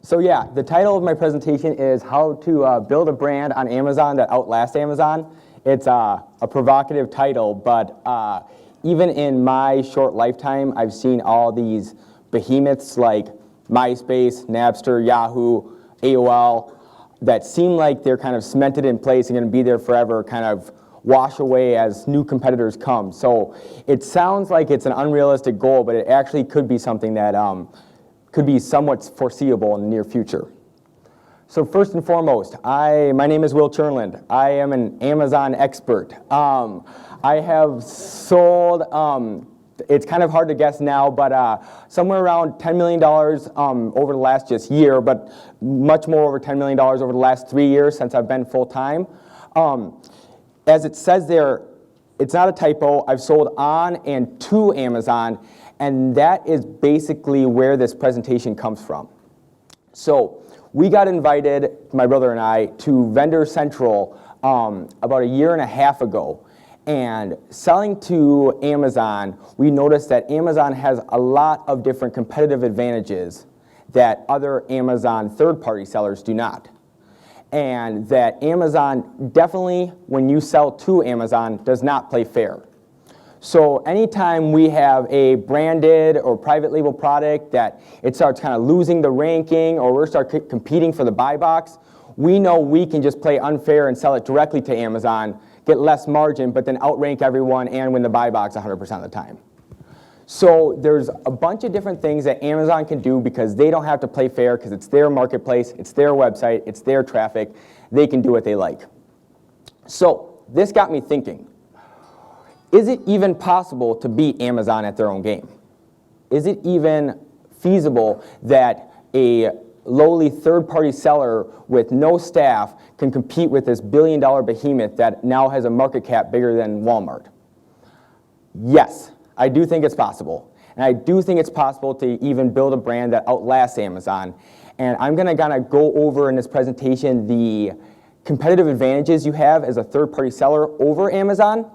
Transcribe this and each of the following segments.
So yeah, the title of my presentation is How to Build a Brand on Amazon That Outlasts Amazon. It's a provocative title, but even in my short lifetime, I've seen all these behemoths like MySpace, Napster, Yahoo, AOL, that seem like they're kind of cemented in place and going to be there forever, kind of wash away as new competitors come. So it sounds like it's an unrealistic goal, but it actually could be something that could be somewhat foreseeable in the near future. So first and foremost, my name is Tjernlund. I am an Amazon expert. I have sold, it's kind of hard to guess now, but somewhere around $10 million over the last just year, but much more over $10 million over the last 3 years since I've been full-time. As it says there, it's not a typo. I've sold on and to Amazon, and that is basically where this presentation comes from. So we got invited, my brother and I, to Vendor Central about a year and a half ago. And selling to Amazon, we noticed that Amazon has a lot of different competitive advantages that other Amazon third-party sellers do not. And that Amazon definitely, when you sell to Amazon, does not play fair. So anytime we have a branded or private label product that it starts kind of losing the ranking or we start competing for the buy box, we know we can just play unfair and sell it directly to Amazon, get less margin, but then outrank everyone and win the buy box 100% of the time. So there's a bunch of different things that Amazon can do because they don't have to play fair because it's their marketplace, it's their website, it's their traffic. They can do what they like. So this got me thinking. Is it even possible to beat Amazon at their own game? Is it even feasible that a lowly third-party seller with no staff can compete with this billion-dollar behemoth that now has a market cap bigger than Walmart? Yes, I do think it's possible. And I do think it's possible to even build a brand that outlasts Amazon. And I'm going to kind of go over in this presentation the competitive advantages you have as a third-party seller over Amazon,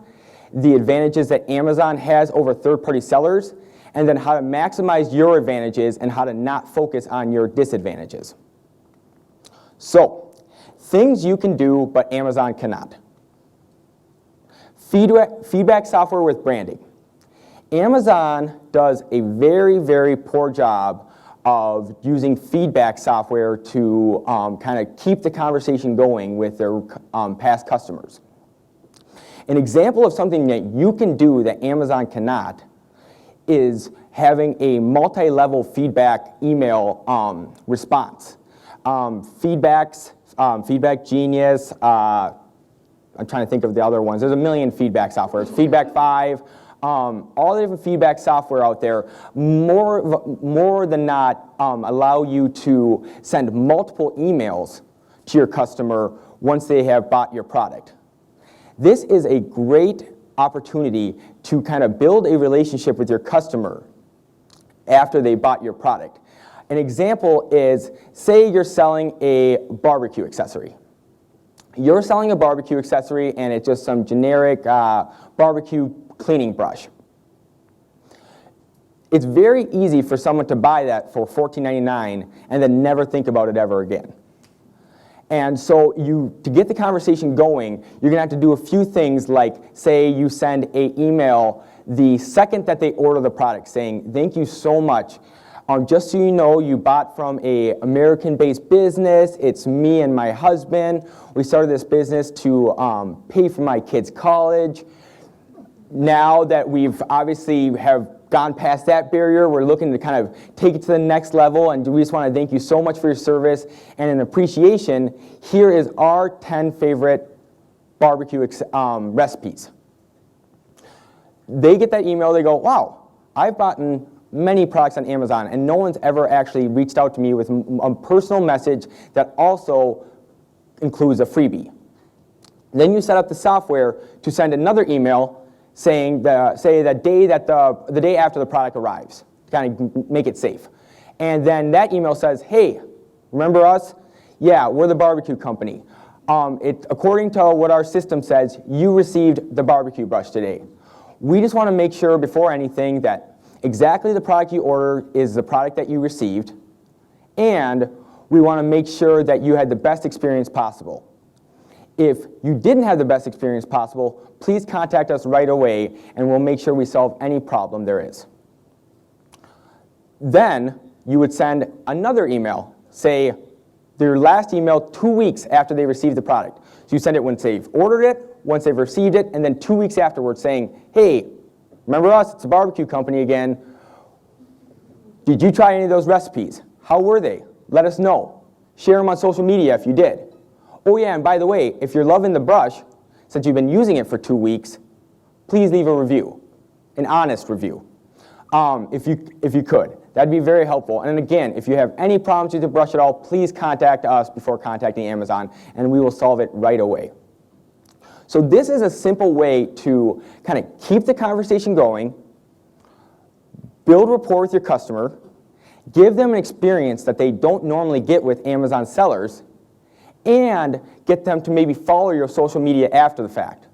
the advantages that Amazon has over third-party sellers, and then how to maximize your advantages and how to not focus on your disadvantages. So, things you can do but Amazon cannot. Feedback software with branding. Amazon does a very, very poor job of using feedback software to kind of keep the conversation going with their past customers. An example of something that you can do that Amazon cannot is having a multi-level feedback email response. Feedback Genius, I'm trying to think of the other ones. There's a million feedback softwares. Feedback 5, all the different feedback software out there, more than not allow you to send multiple emails to your customer once they have bought your product. This is a great opportunity to kind of build a relationship with your customer after they bought your product. An example is, say you're selling a barbecue accessory. You're selling a barbecue accessory and it's just some generic barbecue cleaning brush. It's very easy for someone to buy that for $14.99 and then never think about it ever again. And so to get the conversation going, you're going to have to do a few things like, say you send an email the second that they order the product saying, thank you so much. Just so you know, you bought from an American-based business. It's me and my husband. We started this business to pay for my kids' college. Now that we've obviously have gone past that barrier, we're looking to kind of take it to the next level, and we just want to thank you so much for your service. And in appreciation, here is our 10 favorite barbecue recipes. They get that email, they go, wow, I've bought many products on Amazon, and no one's ever actually reached out to me with a personal message that also includes a freebie. Then you set up the software to send another email saying the day after the product arrives, to kind of make it safe. And then that email says, hey, remember us? Yeah, we're the barbecue company. According to what our system says, you received the barbecue brush today. We just want to make sure before anything that exactly the product you ordered is the product that you received, and we want to make sure that you had the best experience possible. If you didn't have the best experience possible, please contact us right away and we'll make sure we solve any problem there is. Then you would send another email, say their last email 2 weeks after they received the product. So you send it once they've ordered it, once they've received it, and then 2 weeks afterwards saying, hey, remember us, it's a barbecue company again. Did you try any of those recipes? How were they? Let us know. Share them on social media if you did. Oh yeah, and by the way, if you're loving the brush, since you've been using it for 2 weeks, please leave a review, an honest review, if you could. That'd be very helpful. And again, if you have any problems with the brush at all, please contact us before contacting Amazon, and we will solve it right away. So this is a simple way to kind of keep the conversation going, build rapport with your customer, give them an experience that they don't normally get with Amazon sellers, and get them to maybe follow your social media after the fact.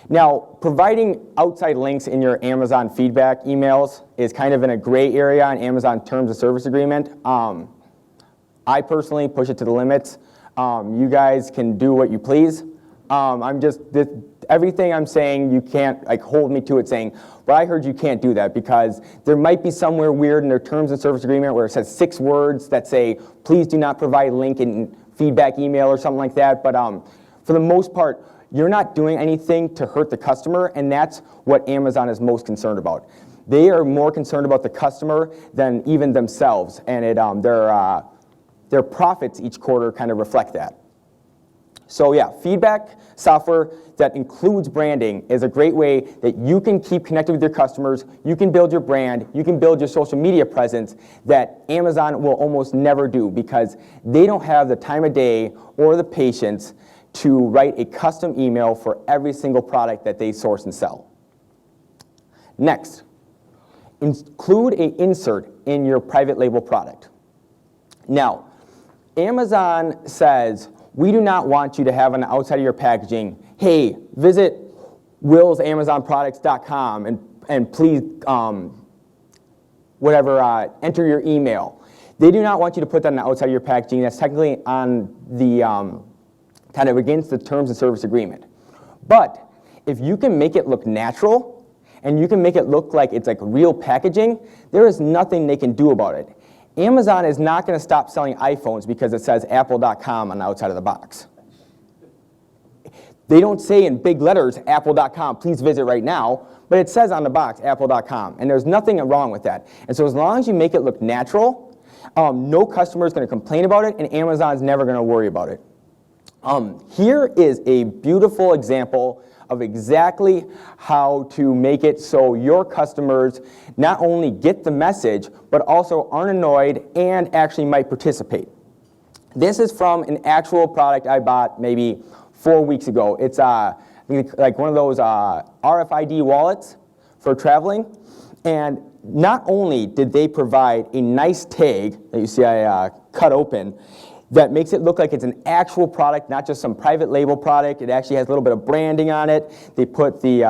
Now, providing outside links in your Amazon feedback emails is kind of in a gray area on Amazon Terms of Service Agreement. I personally push it to the limits. You guys can do what you please. Everything I'm saying, you can't hold me to it saying, well, I heard you can't do that, because there might be somewhere weird in their Terms of Service Agreement where it says 6 words that say, please do not provide link in feedback email or something like that. But for the most part, you're not doing anything to hurt the customer, and that's what Amazon is most concerned about. They are more concerned about the customer than even themselves, and their profits each quarter kind of reflect that. So yeah, feedback software that includes branding is a great way that you can keep connected with your customers, you can build your brand, you can build your social media presence that Amazon will almost never do, because they don't have the time of day or the patience to write a custom email for every single product that they source and sell. Next, include an insert in your private label product. Now, Amazon says, we do not want you to have on the outside of your packaging, hey, visit willsamazonproducts.com and please, enter your email. They do not want you to put that on the outside of your packaging. That's technically on the kind of against the Terms of Service Agreement. But if you can make it look natural and you can make it look like it's like real packaging, there is nothing they can do about it. Amazon is not going to stop selling iPhones because it says apple.com on the outside of the box. They don't say in big letters, apple.com, please visit right now, but it says on the box, apple.com, and there's nothing wrong with that. And so as long as you make it look natural, no customer is going to complain about it, and Amazon's never going to worry about it. Here is a beautiful example of exactly how to make it so your customers not only get the message, but also aren't annoyed and actually might participate. This is from an actual product I bought maybe 4 weeks ago. It's like one of those RFID wallets for traveling. And not only did they provide a nice tag that you see I cut open, that makes it look like it's an actual product, not just some private label product. It actually has a little bit of branding on it. They put the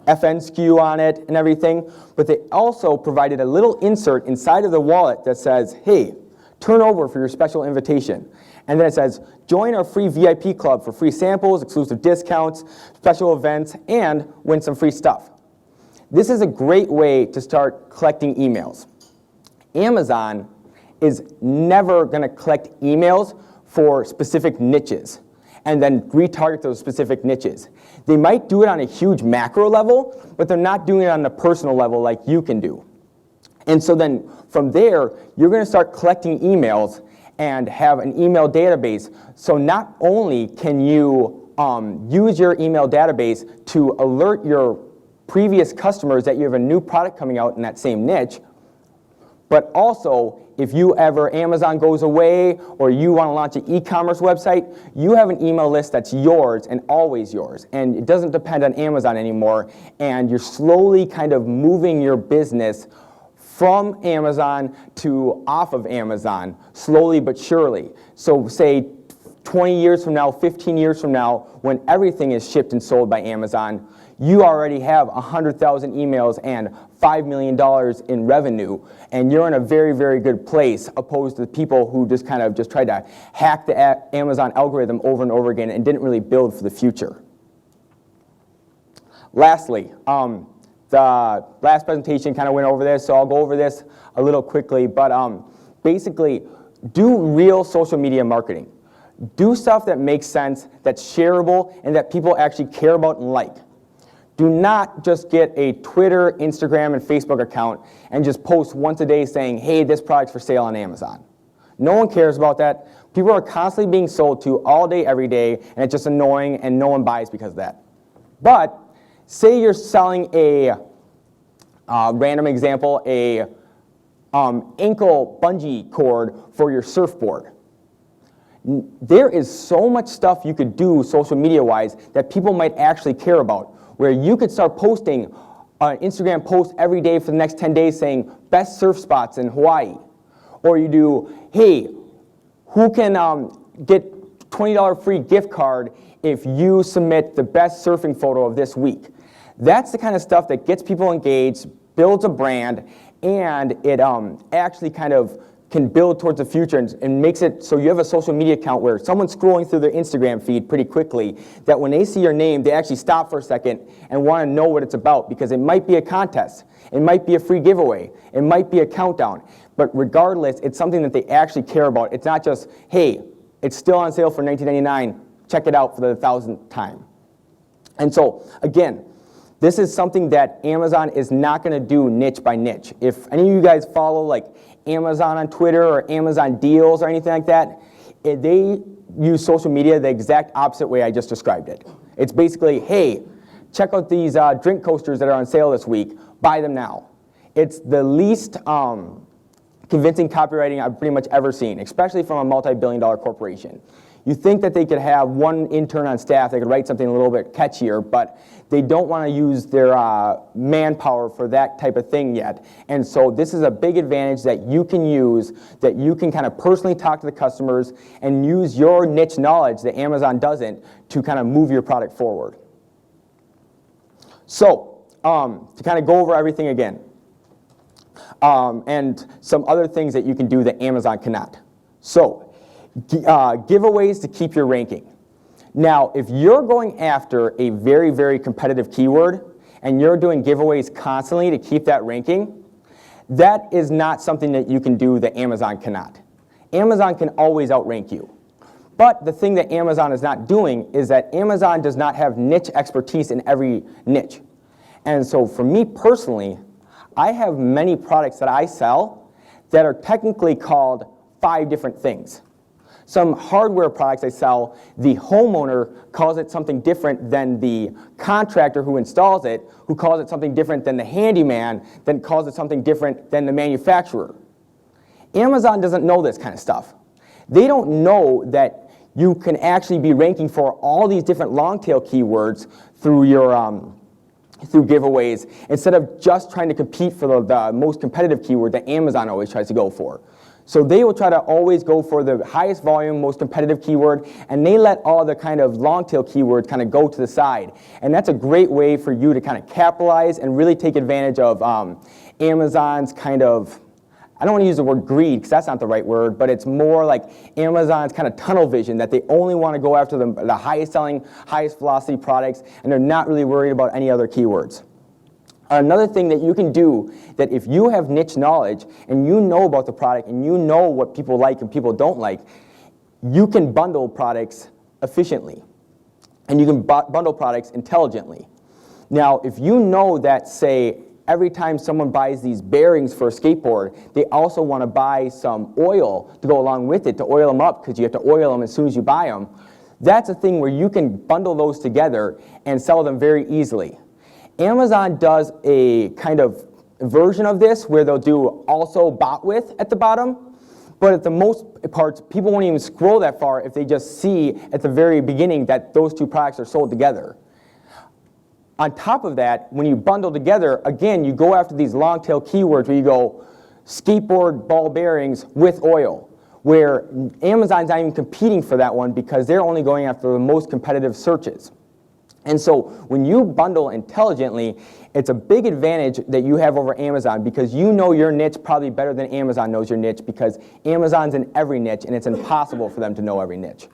FN SKU on it and everything. But they also provided a little insert inside of the wallet that says, hey, turn over for your special invitation. And then it says, join our free VIP club for free samples, exclusive discounts, special events, and win some free stuff. This is a great way to start collecting emails. Amazon is never going to collect emails for specific niches and then retarget those specific niches. They might do it on a huge macro level, but they're not doing it on a personal level like you can do. And so then from there, you're going to start collecting emails and have an email database. So not only can you use your email database to alert your previous customers that you have a new product coming out in that same niche, but also, if you ever, Amazon goes away or you want to launch an e-commerce website, you have an email list that's yours and always yours. And it doesn't depend on Amazon anymore. And you're slowly kind of moving your business from Amazon to off of Amazon, slowly but surely. So say 20 years from now, 15 years from now, when everything is shipped and sold by Amazon, you already have 100,000 emails and $5 million in revenue, and you're in a very, very good place, opposed to the people who just kind of just tried to hack the Amazon algorithm over and over again and didn't really build for the future. Lastly, the last presentation kind of went over this, so I'll go over this a little quickly, but basically, do real social media marketing. Do stuff that makes sense, that's shareable, and that people actually care about and like. Do not just get a Twitter, Instagram, and Facebook account and just post once a day saying, hey, this product's for sale on Amazon. No one cares about that. People are constantly being sold to all day, every day, and it's just annoying, and no one buys because of that. But say you're selling a random example, a ankle bungee cord for your surfboard. There is so much stuff you could do social media-wise that people might actually care about, where you could start posting an Instagram post every day for the next 10 days saying, best surf spots in Hawaii. Or you do, hey, who can get $20 free gift card if you submit the best surfing photo of this week. That's the kind of stuff that gets people engaged, builds a brand, and it actually kind of can build towards the future and makes it so you have a social media account where someone's scrolling through their Instagram feed pretty quickly, that when they see your name, they actually stop for a second and want to know what it's about, because it might be a contest, it might be a free giveaway, it might be a countdown, but regardless, it's something that they actually care about. It's not just, hey, it's still on sale for $19.99, check it out for the 1,000th time. And so, again, this is something that Amazon is not going to do niche by niche. If any of you guys follow like Amazon on Twitter or Amazon deals or anything like that, they use social media the exact opposite way I just described it. It's basically, hey, check out these drink coasters that are on sale this week, buy them now. It's the least convincing copywriting I've pretty much ever seen, especially from a multi-billion-dollar corporation. You think that they could have one intern on staff, they could write something a little bit catchier, but they don't want to use their manpower for that type of thing yet. And so this is a big advantage that you can use, that you can kind of personally talk to the customers and use your niche knowledge that Amazon doesn't to kind of move your product forward. So, to kind of go over everything again, and some other things that you can do that Amazon cannot. So, giveaways to keep your ranking. Now, if you're going after a very, very competitive keyword and you're doing giveaways constantly to keep that ranking, that is not something that you can do that Amazon cannot. Amazon can always outrank you. But the thing that Amazon is not doing is that Amazon does not have niche expertise in every niche. And so for me personally, I have many products that I sell that are technically called 5 different things. Some hardware products I sell, the homeowner calls it something different than the contractor who installs it, who calls it something different than the handyman, then calls it something different than the manufacturer. Amazon doesn't know this kind of stuff. They don't know that you can actually be ranking for all these different long tail keywords through your through giveaways, instead of just trying to compete for the most competitive keyword that Amazon always tries to go for. So they will try to always go for the highest volume, most competitive keyword, and they let all the kind of long tail keywords kind of go to the side. And that's a great way for you to kind of capitalize and really take advantage of Amazon's kind of, I don't want to use the word greed because that's not the right word, but it's more like Amazon's kind of tunnel vision, that they only want to go after the highest selling, highest velocity products, and they're not really worried about any other keywords. Another thing that you can do, that if you have niche knowledge and you know about the product and you know what people like and people don't like, you can bundle products efficiently and you can bundle products intelligently. Now, if you know that, say, every time someone buys these bearings for a skateboard, they also want to buy some oil to go along with it to oil them up, because you have to oil them as soon as you buy them, that's a thing where you can bundle those together and sell them very easily. Amazon does a kind of version of this where they'll do also bought with at the bottom, but at the most parts, people won't even scroll that far if they just see at the very beginning that those two products are sold together. On top of that, when you bundle together, again, you go after these long tail keywords where you go skateboard ball bearings with oil, where Amazon's not even competing for that one because they're only going after the most competitive searches. And so when you bundle intelligently, it's a big advantage that you have over Amazon because you know your niche probably better than Amazon knows your niche because Amazon's in every niche and it's impossible for them to know every niche.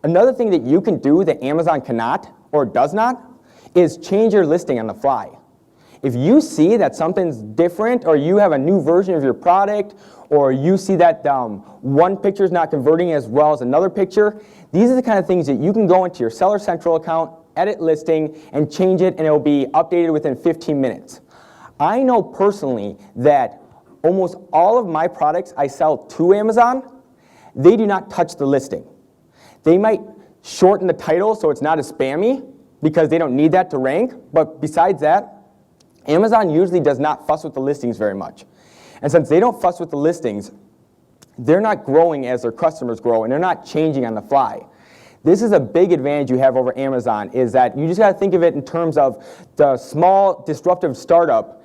Another thing that you can do that Amazon cannot or does not is change your listing on the fly. If you see that something's different or you have a new version of your product or you see that one picture is not converting as well as another picture, these are the kind of things that you can go into your Seller Central account, edit listing, and change it, and it will be updated within 15 minutes. I know personally that almost all of my products I sell to Amazon, they do not touch the listing. They might shorten the title so it's not as spammy because they don't need that to rank, but besides that, Amazon usually does not fuss with the listings very much. And since they don't fuss with the listings, they're not growing as their customers grow, and they're not changing on the fly. This is a big advantage you have over Amazon, is that you just got to think of it in terms of the small disruptive startup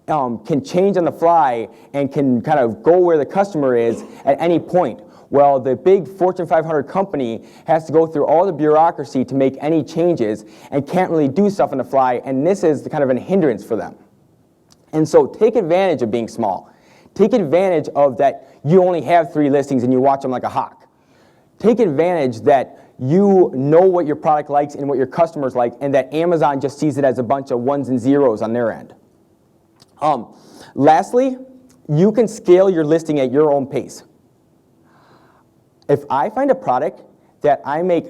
can change on the fly and can kind of go where the customer is at any point. Well, the big Fortune 500 company has to go through all the bureaucracy to make any changes and can't really do stuff on the fly, and this is kind of a hindrance for them. And so take advantage of being small. Take advantage of that you only have 3 listings and you watch them like a hawk. Take advantage that you know what your product likes and what your customers like, and that Amazon just sees it as a bunch of ones and zeros on their end. Lastly, you can scale your listing at your own pace. If I find a product that I make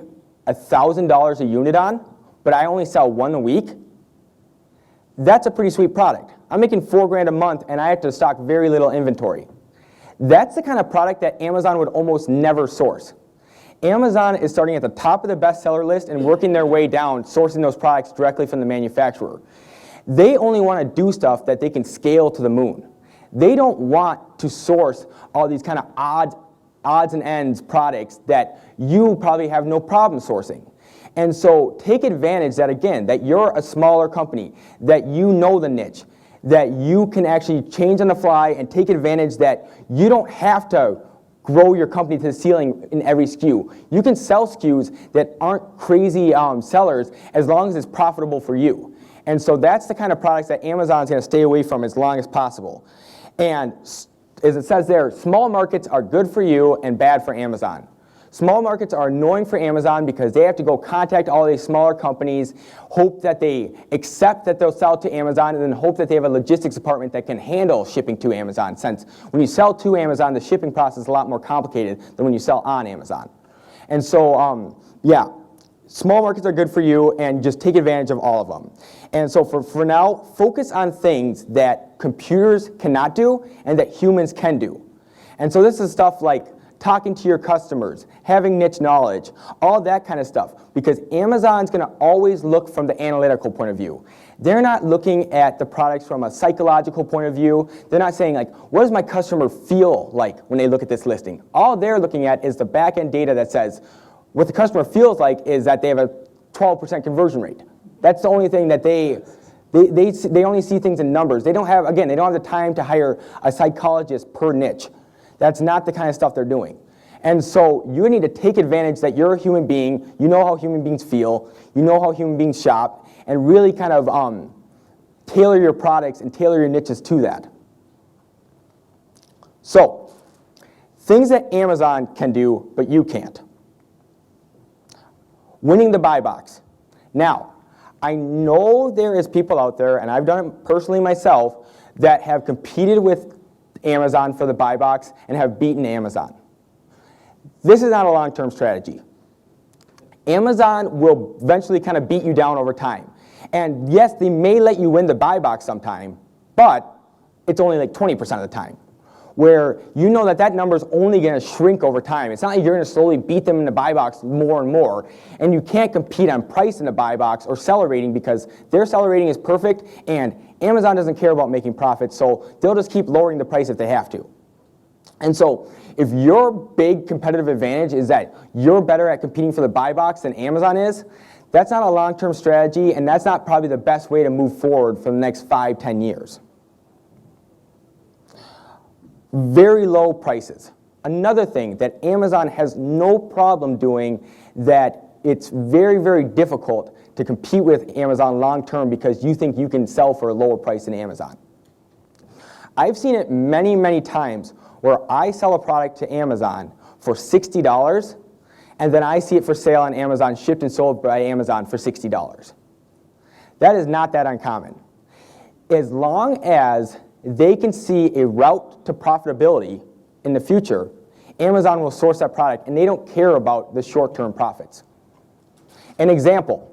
$1,000 a unit on, but I only sell 1 a week, that's a pretty sweet product. I'm making $4,000 a month and I have to stock very little inventory. That's the kind of product that Amazon would almost never source. Amazon is starting at the top of the bestseller list and working their way down, sourcing those products directly from the manufacturer. They only want to do stuff that they can scale to the moon. They don't want to source all these kind of odds and ends products that you probably have no problem sourcing. And so take advantage that, again, that you're a smaller company, that you know the niche, that you can actually change on the fly and take advantage that you don't have to grow your company to the ceiling in every SKU. You can sell SKUs that aren't crazy sellers as long as it's profitable for you. And so that's the kind of products that Amazon's going to stay away from as long as possible. And as it says there, small markets are good for you and bad for Amazon. Small markets are annoying for Amazon because they have to go contact all these smaller companies, hope that they accept that they'll sell to Amazon, and then hope that they have a logistics department that can handle shipping to Amazon, since when you sell to Amazon, the shipping process is a lot more complicated than when you sell on Amazon. And so, yeah, small markets are good for you, and just take advantage of all of them. And so for now, focus on things that computers cannot do and that humans can do. And so this is stuff like talking to your customers, having niche knowledge, all that kind of stuff, because Amazon's going to always look from the analytical point of view. They're not looking at the products from a psychological point of view. They're not saying, like, what does my customer feel like when they look at this listing? All they're looking at is the back-end data that says what the customer feels like is that they have a 12% conversion rate. That's the only thing that they only see things in numbers. They don't have, again, they don't have the time to hire a psychologist per niche. That's not the kind of stuff they're doing. And so you need to take advantage that you're a human being, you know how human beings feel, you know how human beings shop, and really kind of tailor your products and tailor your niches to that. So, things that Amazon can do, but you can't. Winning the buy box. Now, I know there is people out there, and I've done it personally myself, that have competed with Amazon for the buy box and have beaten Amazon. This is not a long-term strategy. Amazon will eventually kind of beat you down over time. And yes, they may let you win the buy box sometime, but it's only like 20% of the time, where you know that that number is only going to shrink over time. It's not like you're going to slowly beat them in the buy box more and more, and you can't compete on price in the buy box or seller rating because their seller rating is perfect, and Amazon doesn't care about making profits, so they'll just keep lowering the price if they have to. And so if your big competitive advantage is that you're better at competing for the buy box than Amazon is, that's not a long-term strategy, and that's not probably the best way to move forward for the next 5-10 years. Very low prices. Another thing that Amazon has no problem doing that it's very, very difficult to compete with Amazon long term because you think you can sell for a lower price than Amazon. I've seen it many, many times where I sell a product to Amazon for $60, and then I see it for sale on Amazon, shipped and sold by Amazon for $60. That is not that uncommon. As long as they can see a route to profitability in the future, Amazon will source that product, and they don't care about the short-term profits. An example,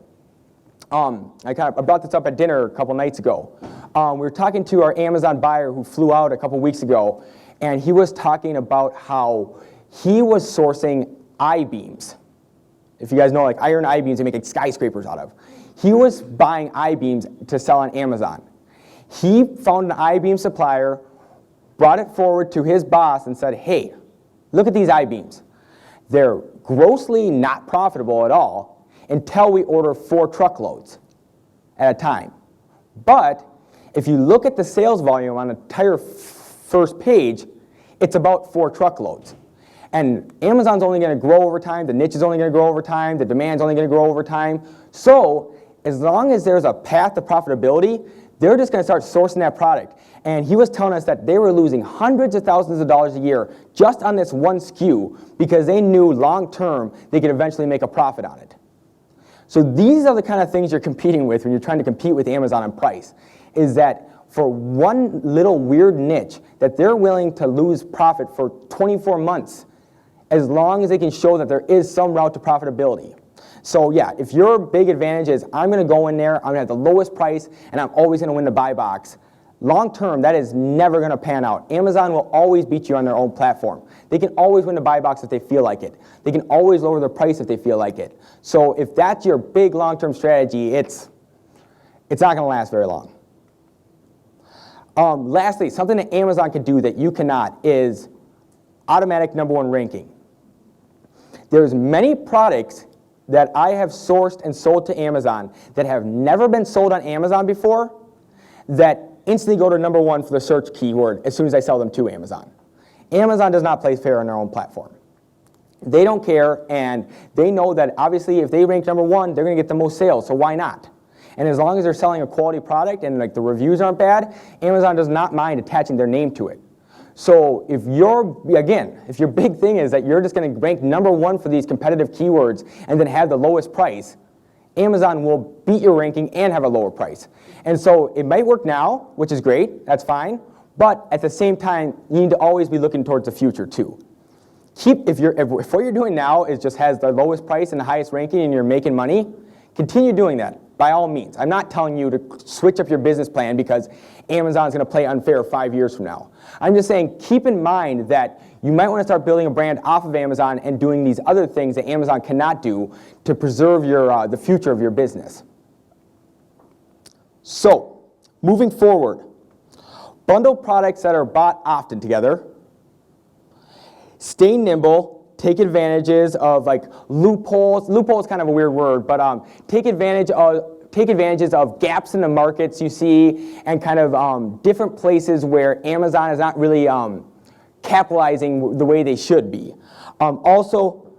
I brought this up at dinner a couple nights ago. We were talking to our Amazon buyer who flew out a couple weeks ago, and he was talking about how he was sourcing I-beams. If you guys know, like iron I-beams they make like skyscrapers out of. He was buying I-beams to sell on Amazon. He found an I-beam supplier, brought it forward to his boss and said, hey, look at these I-beams. They're grossly not profitable at all until we order 4 truckloads at a time. But if you look at the sales volume on the entire first page, it's about 4 truckloads. And Amazon's only going to grow over time, the niche is only going to grow over time, the demand's only going to grow over time. So as long as there's a path to profitability, they're just going to start sourcing that product. And he was telling us that they were losing hundreds of thousands of dollars a year just on this one SKU because they knew long term they could eventually make a profit on it. So these are the kind of things you're competing with when you're trying to compete with Amazon on price, is that for one little weird niche that they're willing to lose profit for 24 months as long as they can show that there is some route to profitability. So yeah, if your big advantage is I'm going to go in there, I'm going to have the lowest price, and I'm always going to win the buy box, long term, that is never going to pan out. Amazon will always beat you on their own platform. They can always win the buy box if they feel like it. They can always lower the price if they feel like it. So if that's your big long-term strategy, it's not going to last very long. Lastly, something that Amazon can do that you cannot is automatic #1 ranking. There's many products that I have sourced and sold to Amazon that have never been sold on Amazon before that instantly go to #1 for the search keyword as soon as I sell them to Amazon. Amazon does not place fair on their own platform. They don't care, and they know that obviously if they rank #1, they're going to get the most sales, so why not? And as long as they're selling a quality product and like the reviews aren't bad, Amazon does not mind attaching their name to it. So if your big thing is that you're just going to rank #1 for these competitive keywords and then have the lowest price, Amazon will beat your ranking and have a lower price. And so it might work now, which is great, that's fine, but at the same time, you need to always be looking towards the future too. If what you're doing now is just has the lowest price and the highest ranking and you're making money, continue doing that, by all means. I'm not telling you to switch up your business plan because Amazon's going to play unfair 5 years from now. I'm just saying keep in mind that you might want to start building a brand off of Amazon and doing these other things that Amazon cannot do to preserve the future of your business. So, moving forward, bundle products that are bought often together, stay nimble, take advantages of like loopholes. Loophole is kind of a weird word, but take advantages of gaps in the markets you see and kind of different places where Amazon is not really capitalizing the way they should be. Also,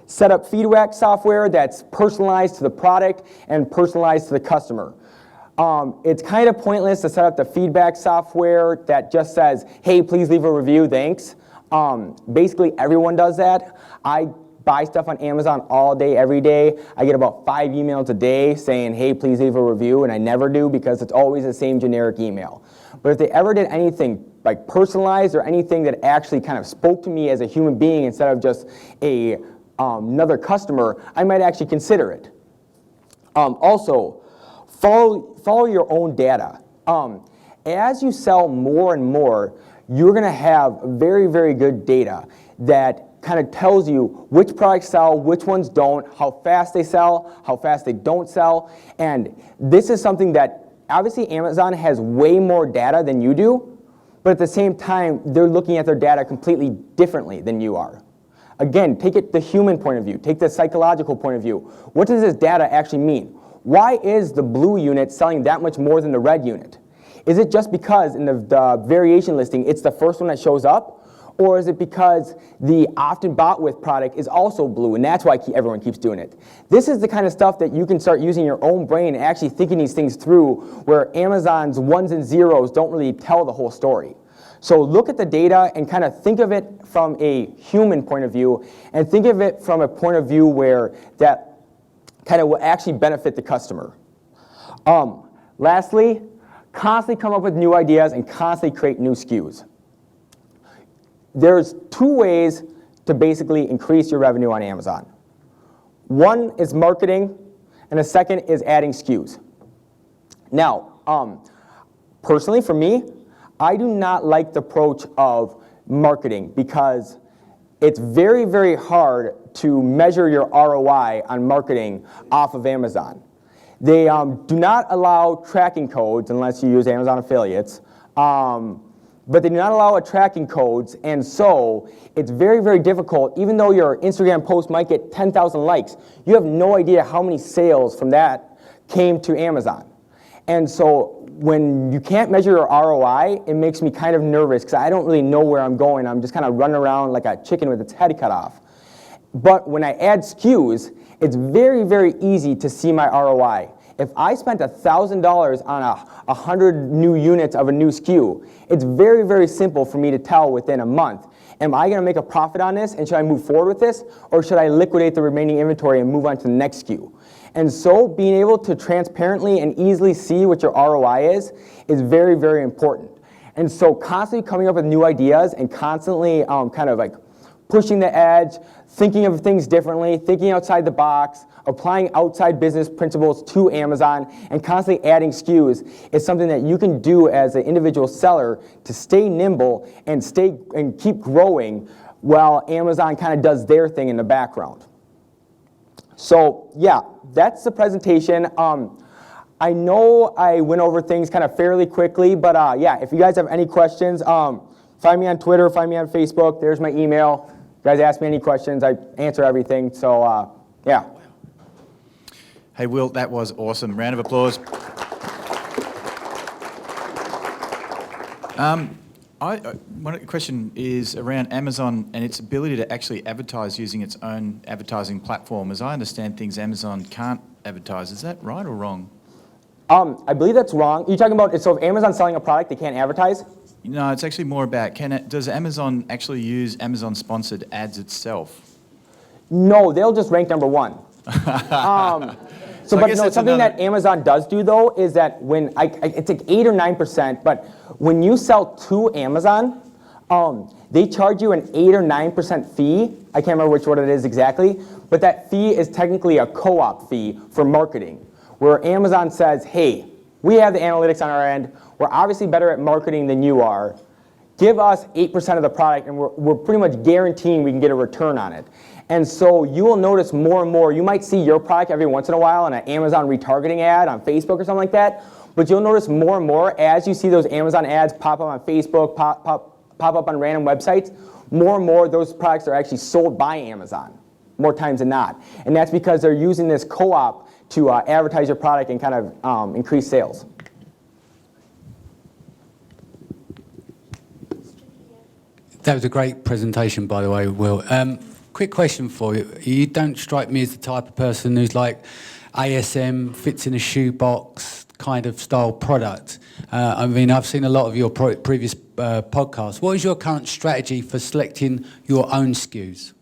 set up feedback software that's personalized to the product and personalized to the customer. It's kind of pointless to set up the feedback software that just says, hey, please leave a review, thanks. Basically, everyone does that. I buy stuff on Amazon all day, every day. I get about 5 emails a day saying, hey, please leave a review, and I never do because it's always the same generic email. But if they ever did anything like personalized or anything that actually kind of spoke to me as a human being instead of just another customer, I might actually consider it. Also, follow your own data. As you sell more and more, you're going to have very, very good data that kind of tells you which products sell, which ones don't, how fast they sell, how fast they don't sell. And this is something that obviously Amazon has way more data than you do, but at the same time, they're looking at their data completely differently than you are. Again, take it the human point of view, take the psychological point of view. What does this data actually mean? Why is the blue unit selling that much more than the red unit? Is it just because in the variation listing, it's the first one that shows up? Or is it because the often bought with product is also blue and that's why everyone keeps doing it? This is the kind of stuff that you can start using your own brain and actually thinking these things through, where Amazon's ones and zeros don't really tell the whole story. So look at the data and kind of think of it from a human point of view, and think of it from a point of view where that kind of will actually benefit the customer. Lastly, constantly come up with new ideas and constantly create new SKUs. There's two ways to basically increase your revenue on Amazon. One is marketing, and the second is adding SKUs. Now, personally for me, I do not like the approach of marketing because it's very, very hard to measure your ROI on marketing off of Amazon. They do not allow tracking codes unless you use Amazon affiliates. But they do not allow tracking codes, and so it's very, very difficult. Even though your Instagram post might get 10,000 likes, you have no idea how many sales from that came to Amazon. And so when you can't measure your ROI, it makes me kind of nervous because I don't really know where I'm going. I'm just kind of running around like a chicken with its head cut off. But when I add SKUs, it's very, very easy to see my ROI. If I spent $1,000 on 100 new units of a new SKU, it's very, very simple for me to tell within a month, am I going to make a profit on this and should I move forward with this, or should I liquidate the remaining inventory and move on to the next SKU? And so being able to transparently and easily see what your ROI is very, very important. And so constantly coming up with new ideas and constantly kind of like pushing the edge, thinking of things differently, thinking outside the box, applying outside business principles to Amazon, and constantly adding SKUs is something that you can do as an individual seller to stay nimble and keep growing while Amazon kind of does their thing in the background. So yeah, that's the presentation. I know I went over things kind of fairly quickly, but yeah, if you guys have any questions, find me on Twitter, find me on Facebook. There's my email. You guys ask me any questions, I answer everything. So yeah. Hey, Will, that was awesome. Round of applause. One question is around Amazon and its ability to actually advertise using its own advertising platform. As I understand things, Amazon can't advertise. Is that right or wrong? I believe that's wrong. You're talking about, so if Amazon's selling a product, they can't advertise? No, it's actually more about, does Amazon actually use Amazon-sponsored ads itself? No, they'll just rank number one. But no, something that Amazon does do though is that when it's like 8 or 9%, but when you sell to Amazon, they charge you an 8 or 9% fee. I can't remember which one it is exactly, but that fee is technically a co-op fee for marketing, where Amazon says, hey, we have the analytics on our end. We're obviously better at marketing than you are. Give us 8% of the product, and we're pretty much guaranteeing we can get a return on it. And so you will notice more and more, you might see your product every once in a while on an Amazon retargeting ad on Facebook or something like that, but you'll notice more and more as you see those Amazon ads pop up on Facebook, pop up on random websites, more and more those products are actually sold by Amazon, more times than not. And that's because they're using this co-op to advertise your product and kind of increase sales. That was a great presentation, by the way, Will. Quick question for you. You don't strike me as the type of person who's like ASM, fits in a shoebox kind of style product. I mean, I've seen a lot of your previous podcasts. What is your current strategy for selecting your own SKUs?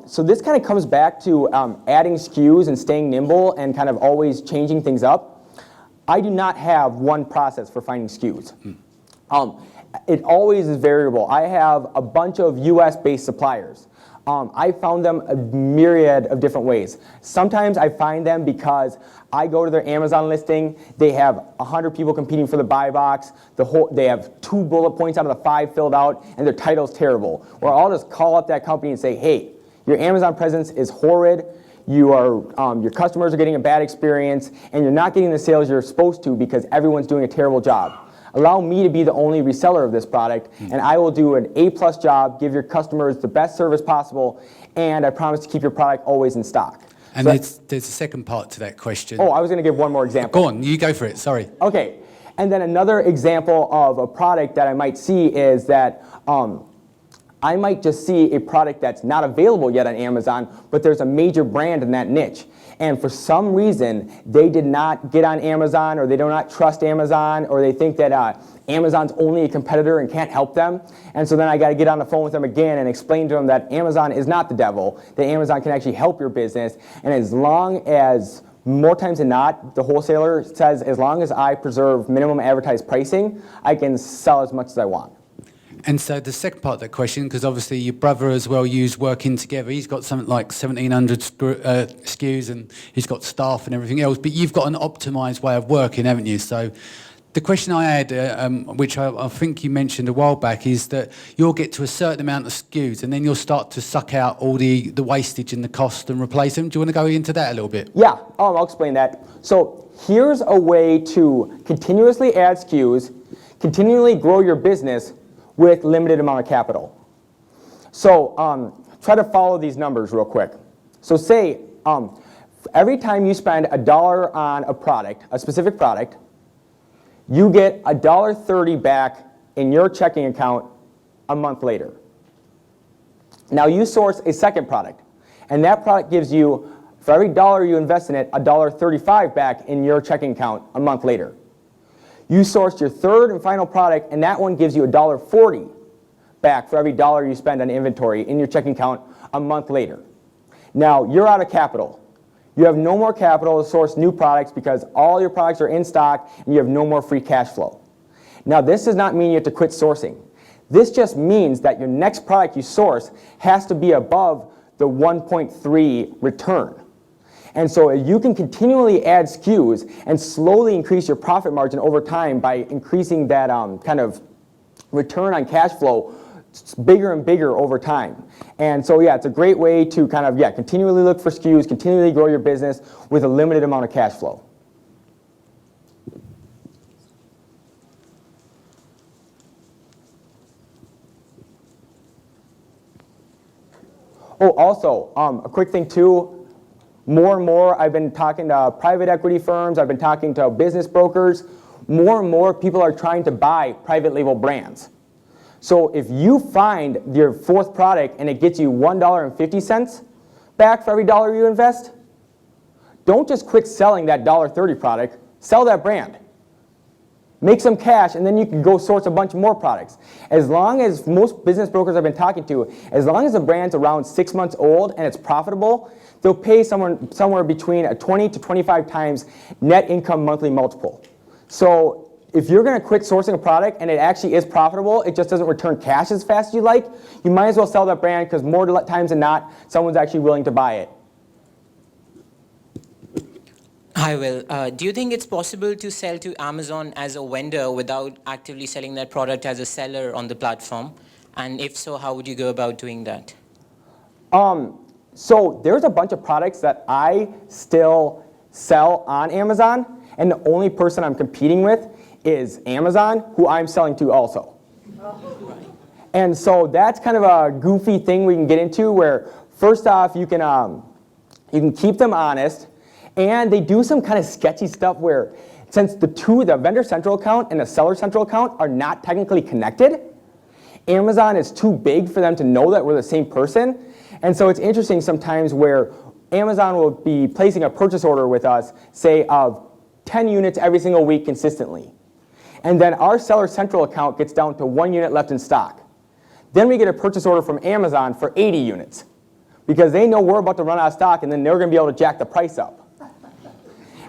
So this kind of comes back to adding SKUs and staying nimble and kind of always changing things up. I do not have one process for finding SKUs. It always is variable. I have a bunch of US-based suppliers. I found them a myriad of different ways. Sometimes I find them because I go to their Amazon listing, they have 100 people competing for the buy box, they have 2 bullet points out of the 5 filled out, and their title's terrible. Or I'll just call up that company and say, hey, your Amazon presence is horrid, your customers are getting a bad experience, and you're not getting the sales you're supposed to because everyone's doing a terrible job. Allow me to be the only reseller of this product, and I will do an A+ job, give your customers the best service possible, and I promise to keep your product always in stock. And so there's a second part to that question. Oh, I was going to give one more example. Go on, you go for it, sorry. Okay, and then another example of a product that I might see is that I might just see a product that's not available yet on Amazon, but there's a major brand in that niche. And for some reason, they did not get on Amazon, or they do not trust Amazon, or they think that Amazon's only a competitor and can't help them. And so then I got to get on the phone with them again and explain to them that Amazon is not the devil, that Amazon can actually help your business. And as long as, more times than not, the wholesaler says, as long as I preserve minimum advertised pricing, I can sell as much as I want. And so the second part of that question, because obviously your brother as well used working together, he's got something like 1,700 SKUs and he's got staff and everything else, but you've got an optimised way of working, haven't you? So the question I had, which I think you mentioned a while back, is that you'll get to a certain amount of SKUs and then you'll start to suck out all the wastage and the cost and replace them. Do you want to go into that a little bit? Yeah, I'll explain that. So here's a way to continuously add SKUs, continually grow your business with limited amount of capital. So try to follow these numbers real quick. So say every time you spend $1 on a product, a specific product, you get $1.30 back in your checking account a month later. Now you source a second product, and that product gives you, for every dollar you invest in it, $1.35 back in your checking account a month later. You sourced your third and final product, and that one gives you $1.40 back for every dollar you spend on inventory in your checking account a month later. Now, you're out of capital. You have no more capital to source new products because all your products are in stock and you have no more free cash flow. Now, this does not mean you have to quit sourcing. This just means that your next product you source has to be above the 1.3 return. And so you can continually add SKUs and slowly increase your profit margin over time by increasing that kind of return on cash flow bigger and bigger over time. And so yeah, it's a great way to kind of continually look for SKUs, continually grow your business with a limited amount of cash flow. Oh, also, a quick thing too, more and more I've been talking to private equity firms, I've been talking to business brokers. More and more people are trying to buy private label brands. So if you find your fourth product and it gets you $1.50 back for every dollar you invest, don't just quit selling that $1.30 product, sell that brand. Make some cash, and then you can go source a bunch more products. As long as most business brokers I've been talking to, as long as the brand's around 6 months old and it's profitable, they'll pay somewhere between a 20 to 25 times net income monthly multiple. So if you're going to quit sourcing a product and it actually is profitable, it just doesn't return cash as fast as you like, you might as well sell that brand because more times than not, someone's actually willing to buy it. Hi, Will. Do you think it's possible to sell to Amazon as a vendor without actively selling that product as a seller on the platform? And if so, how would you go about doing that? So there's a bunch of products that I still sell on Amazon, and the only person I'm competing with is Amazon, who I'm selling to also. And so that's kind of a goofy thing we can get into where, first off, you can keep them honest. And they do some kind of sketchy stuff where, since the vendor central account and the seller central account are not technically connected, Amazon is too big for them to know that we're the same person. And so it's interesting sometimes where Amazon will be placing a purchase order with us, say of 10 units every single week consistently. And then our seller central account gets down to 1 unit left in stock. Then we get a purchase order from Amazon for 80 units because they know we're about to run out of stock and then they're going to be able to jack the price up.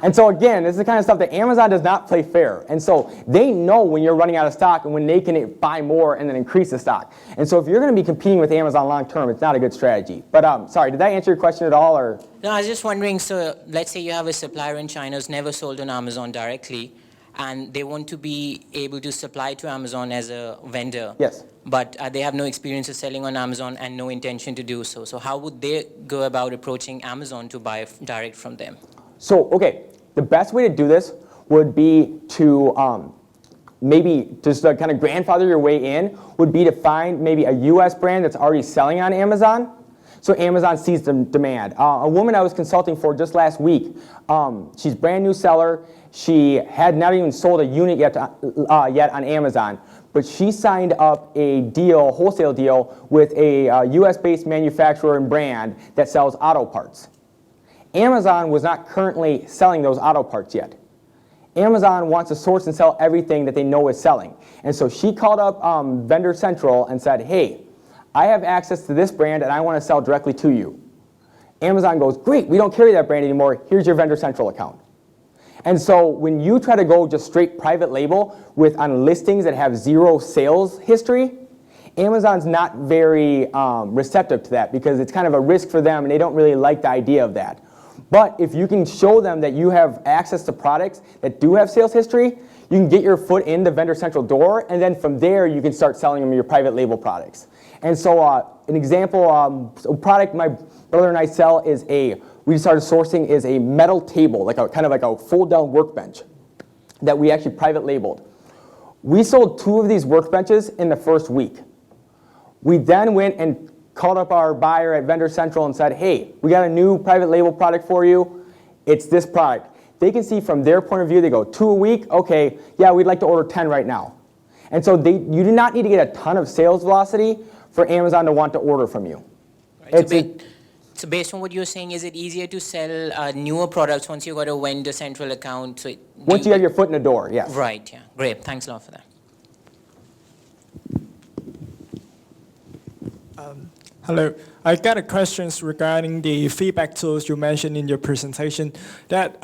And so again, this is the kind of stuff that Amazon does not play fair. And so they know when you're running out of stock and when they can buy more and then increase the stock. And so if you're going to be competing with Amazon long term, it's not a good strategy. But sorry, did that answer your question at all? Or? No, I was just wondering, so let's say you have a supplier in China who's never sold on Amazon directly, and they want to be able to supply to Amazon as a vendor. Yes. But they have no experience of selling on Amazon and no intention to do so. So how would they go about approaching Amazon to buy direct from them? So, okay, the best way to do this would be to maybe just kind of grandfather your way in, would be to find maybe a US brand that's already selling on Amazon, so Amazon sees the demand. A woman I was consulting for just last week, she's a brand new seller. She had not even sold a unit yet on Amazon. but she signed up a deal, wholesale deal, with a US-based manufacturer and brand that sells auto parts. Amazon was not currently selling those auto parts yet. Amazon wants to source and sell everything that they know is selling. And so she called up Vendor Central and said, hey, I have access to this brand and I want to sell directly to you. Amazon goes, great, we don't carry that brand anymore, here's your Vendor Central account. And so when you try to go just straight private label on listings that have zero sales history, Amazon's not very receptive to that because it's kind of a risk for them and they don't really like the idea of that. But if you can show them that you have access to products that do have sales history, you can get your foot in the Vendor Central door, and then from there you can start selling them your private label products. And so an example, a product my brother and I sell is we started sourcing is a metal table, kind of like a fold-down workbench that we actually private labeled. We sold 2 of these workbenches in the first week. We then went and called up our buyer at Vendor Central and said, hey, we got a new private label product for you. It's this product. They can see from their point of view, they go, 2 a week? Okay, yeah, we'd like to order 10 right now. And so you do not need to get a ton of sales velocity for Amazon to want to order from you. Right, so based on what you're saying, is it easier to sell newer products once you've got a Vendor Central account? So once you have your foot in the door, yes. Right, yeah. Great, thanks a lot for that. Hello. I got a question regarding the feedback tools you mentioned in your presentation. That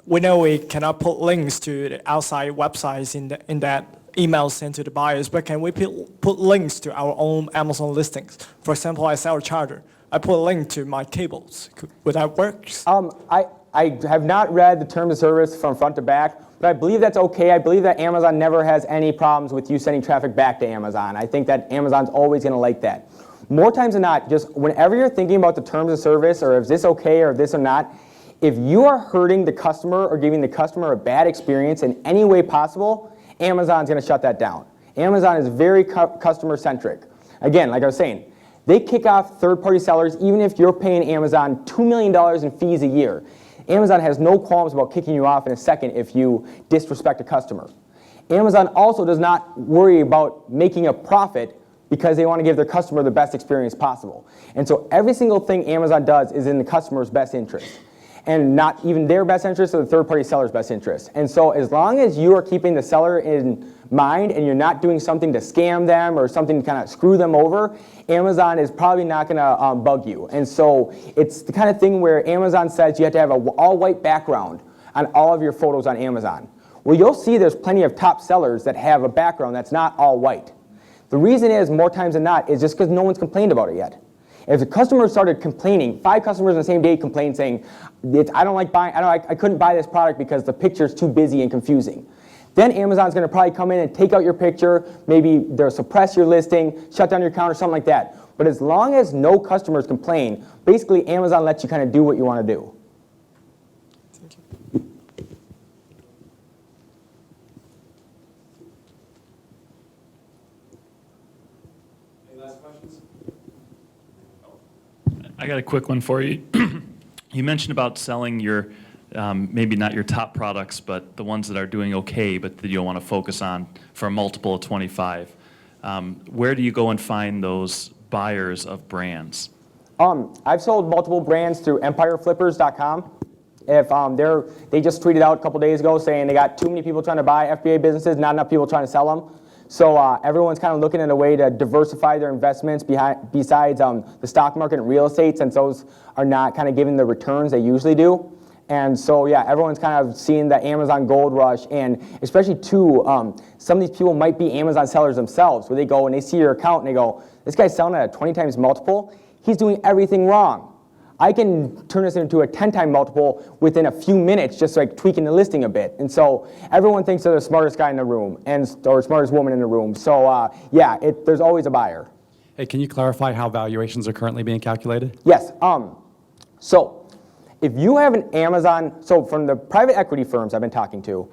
we know we cannot put links to the outside websites in that email sent to the buyers, but can we put links to our own Amazon listings? For example, I sell a charger. I put a link to my cables. Would that work? I have not read the terms of service from front to back, but I believe that's okay. I believe that Amazon never has any problems with you sending traffic back to Amazon. I think that Amazon's always going to like that. More times than not, just whenever you're thinking about the terms of service, or is this okay or this or not, if you are hurting the customer or giving the customer a bad experience in any way possible, Amazon's going to shut that down. Amazon is very customer-centric. Again, like I was saying, they kick off third-party sellers even if you're paying Amazon $2 million in fees a year. Amazon has no qualms about kicking you off in a second if you disrespect a customer. Amazon also does not worry about making a profit because they want to give their customer the best experience possible. And so every single thing Amazon does is in the customer's best interest. And not even their best interest or the third-party seller's best interest. And so as long as you are keeping the seller in mind and you're not doing something to scam them or something to kind of screw them over, Amazon is probably not going to bug you. And so it's the kind of thing where Amazon says you have to have an all-white background on all of your photos on Amazon. Well, you'll see there's plenty of top sellers that have a background that's not all white. The reason is, more times than not, is just because no one's complained about it yet. If the customer started complaining, 5 customers on the same day complained saying, I couldn't buy this product because the picture's too busy and confusing. Then Amazon's going to probably come in and take out your picture, maybe they'll suppress your listing, shut down your account or something like that. But as long as no customers complain, basically Amazon lets you kind of do what you want to do. Thank you. Any last questions? I got a quick one for you. You mentioned about selling your, maybe not your top products, but the ones that are doing okay, but that you'll want to focus on for a multiple of 25. Where do you go and find those buyers of brands? I've sold multiple brands through empireflippers.com. If they just tweeted out a couple days ago saying they got too many people trying to buy FBA businesses, not enough people trying to sell them. So everyone's kind of looking at a way to diversify their investments besides the stock market and real estate, since those are not kind of giving the returns they usually do. And so, yeah, everyone's kind of seeing the Amazon gold rush, and especially too, some of these people might be Amazon sellers themselves, where they go and they see your account and they go, this guy's selling at a 20 times multiple. He's doing everything wrong. I can turn this into a 10-time multiple within a few minutes, just like tweaking the listing a bit. And so everyone thinks they're the smartest guy in the room, or smartest woman in the room. So yeah, there's always a buyer. Hey, can you clarify how valuations are currently being calculated? Yes. So if you have an Amazon, so from the private equity firms I've been talking to,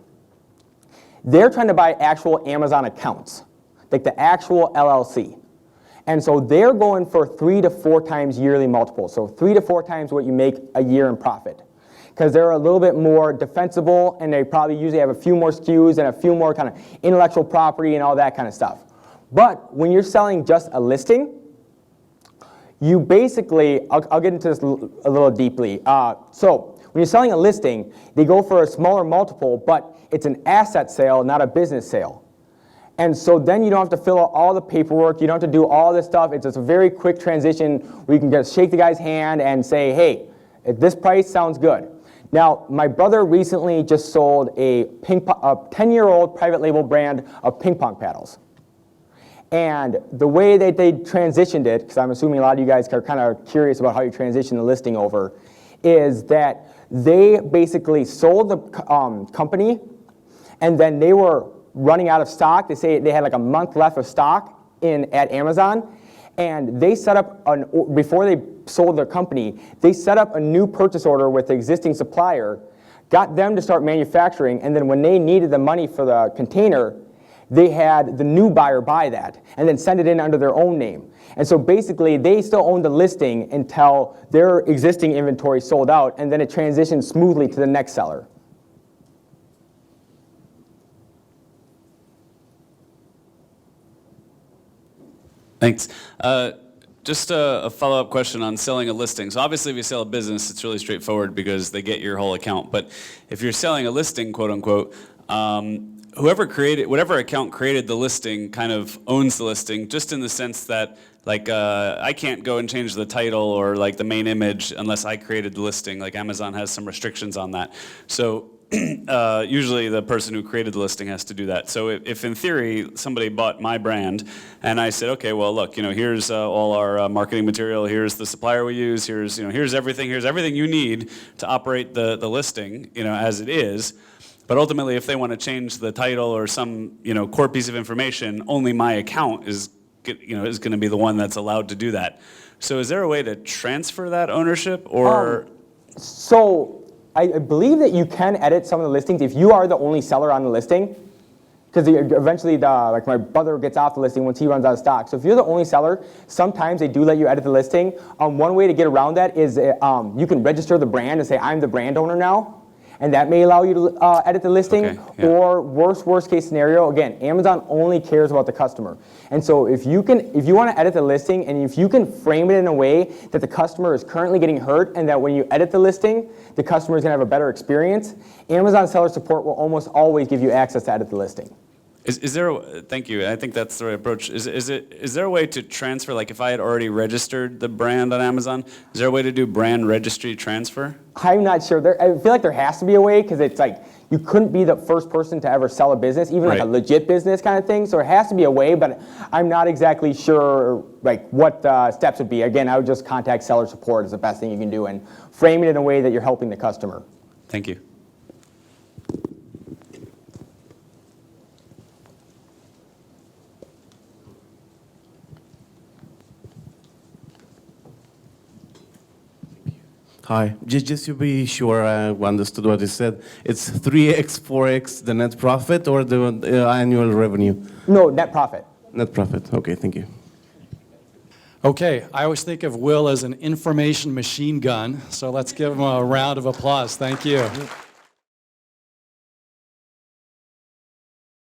they're trying to buy actual Amazon accounts, like the actual LLC. And so they're going for 3 to 4 times yearly multiples, so 3 to 4 times what you make a year in profit. because they're a little bit more defensible, and they probably usually have a few more SKUs and a few more kind of intellectual property and all that kind of stuff. But when you're selling just a listing, you basically, I'll get into this a little deeply. So when you're selling a listing, they go for a smaller multiple, but it's an asset sale, not a business sale. And so then you don't have to fill out all the paperwork, you don't have to do all this stuff. It's just a very quick transition where you can just shake the guy's hand and say, hey, at this price sounds good. Now, my brother recently just sold a 10-year-old private label brand of ping pong paddles. And the way that they transitioned it, because I'm assuming a lot of you guys are kind of curious about how you transition the listing over, is that they basically sold the company, and then they were running out of stock. They say they had like a month left of stock at Amazon, and they set up, before they sold their company, they set up a new purchase order with the existing supplier, got them to start manufacturing, and then when they needed the money for the container, they had the new buyer buy that and then send it in under their own name. And so basically, they still own the listing until their existing inventory sold out, and then it transitions smoothly to the next seller. Thanks. Just a follow-up question on selling a listing. So obviously, if you sell a business, it's really straightforward because they get your whole account. But if you're selling a listing, quote unquote, whatever account created the listing kind of owns the listing, just in the sense that, like, I can't go and change the title or like the main image unless I created the listing. Like Amazon has some restrictions on that. So usually the person who created the listing has to do that. So if in theory somebody bought my brand and I said, okay, well look, here's all our marketing material, here's the supplier we use, here's everything you need to operate the listing, as it is. But ultimately, if they want to change the title or some core piece of information, only my account is going to be the one that's allowed to do that. So is there a way to transfer that ownership, or? So I believe that you can edit some of the listings if you are the only seller on the listing, because eventually, like my brother gets off the listing once he runs out of stock. So if you're the only seller, sometimes they do let you edit the listing. One way to get around that is you can register the brand and say, I'm the brand owner now. And that may allow you to edit the listing. Okay, yeah. Or worst case scenario, again, Amazon only cares about the customer. And so if you want to edit the listing, and if you can frame it in a way that the customer is currently getting hurt, and that when you edit the listing, the customer is going to have a better experience, Amazon seller support will almost always give you access to edit the listing. Is there thank you, I think that's the right approach. Is there a way to transfer, like if I had already registered the brand on Amazon, is there a way to do brand registry transfer? I'm not sure. I feel like there has to be a way, because it's like you couldn't be the first person to ever sell a business, even like a legit business kind of thing. So there has to be a way, but I'm not exactly sure like what the steps would be. Again, I would just contact seller support is the best thing you can do, and frame it in a way that you're helping the customer. Thank you. Hi, just to be sure I understood what you said, it's 3x, 4x the net profit or the annual revenue? No, net profit. Net profit, okay, thank you. Okay, I always think of Will as an information machine gun, so let's give him a round of applause. Thank you.